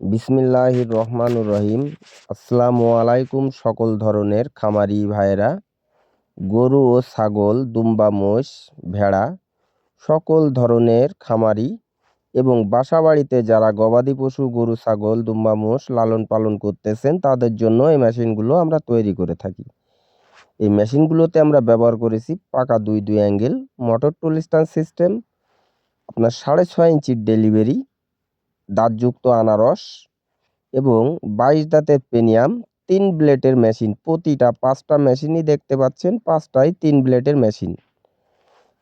বিসমিল্লাহির রহমানুর রহিম। আসসালামু আলাইকুম সকল ধরনের খামারি ভাইয়েরা। গরু ও ছাগল, দুম্বা, মোষ, ভেড়া সকল ধরনের খামারি এবং বাসাবাড়িতে যারা গবাদি পশু গরু, ছাগল, দুম্বা, মোষ লালন পালন করতেছেন তাদের জন্য এই মেশিনগুলো আমরা তৈরি করে থাকি। এই মেশিনগুলোতে আমরা ব্যবহার করেছি পাকা দুই অ্যাঙ্গেল মোটর টুল স্ট্যান্ড সিস্টেম, আপনার 6.5 ইঞ্চির ডেলিভারি, দাঁতযুক্ত আনারস এবং 22 দাঁতের প্রিমিয়াম 3 ব্লেডের মেশিন। প্রতিটা 5টা মেশিনই দেখতে পাচ্ছেন, 5টাই 3 ব্লেডের মেশিন।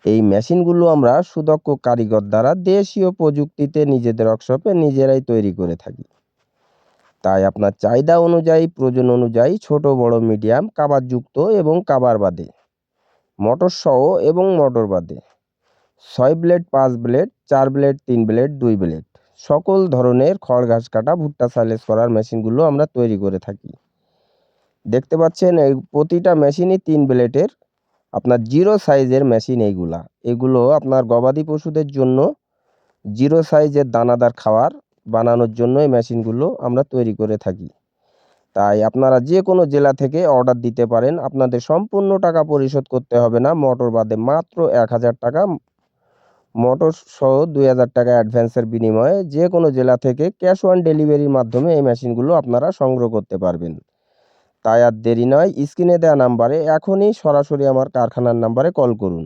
এই মেশিনগুলো আমরা সুদক্ষ কারিগর দ্বারা দেশীয় প্রযুক্তিতে নিজেদের ওয়ার্কশপে নিজেরাই তৈরি করে থাকি। তাই আপনার চাহিদা অনুযায়ী, প্রয়োজন অনুযায়ী ছোট বড় মিডিয়াম, কাভারযুক্ত এবং কাভার বাদে, মোটর সহ এবং মোটর বাদে 6 blade, 5 blade, 4 blade, 3 blade, 2 blade সকল ধরনের খড় ঘাস কাটা, ভুট্টা সাইলেজ করার মেশিনগুলো আমরা তৈরি করে থাকি। দেখতে পাচ্ছেন এই প্রতিটা মেশিনই 3 ব্লেডের আপনার 0 সাইজের মেশিন। এগুলো আপনার গবাদি পশুদের জন্য 0 সাইজের দানাদার খাবার বানানোর জন্য এই মেশিনগুলো আমরা তৈরি করে থাকি। তাই আপনারা যে কোনো জেলা থেকে অর্ডার দিতে পারেন, আপনাদের সম্পূর্ণ টাকা পরিশোধ করতে হবে না। মোটর বাদে মাত্র 1000 টাকা, মোটর সহ 2000 টাকা অ্যাডভান্সের বিনিময়ে যে কোনো জেলা থেকে ক্যাশ অন ডেলিভারির মাধ্যমে এই মেশিনগুলো আপনারা সংগ্রহ করতে পারবেন। তাই আর দেরি নয়, স্ক্রিনে দেওয়া নাম্বারে এখনই সরাসরি আমার কারখানার নাম্বারে কল করুন।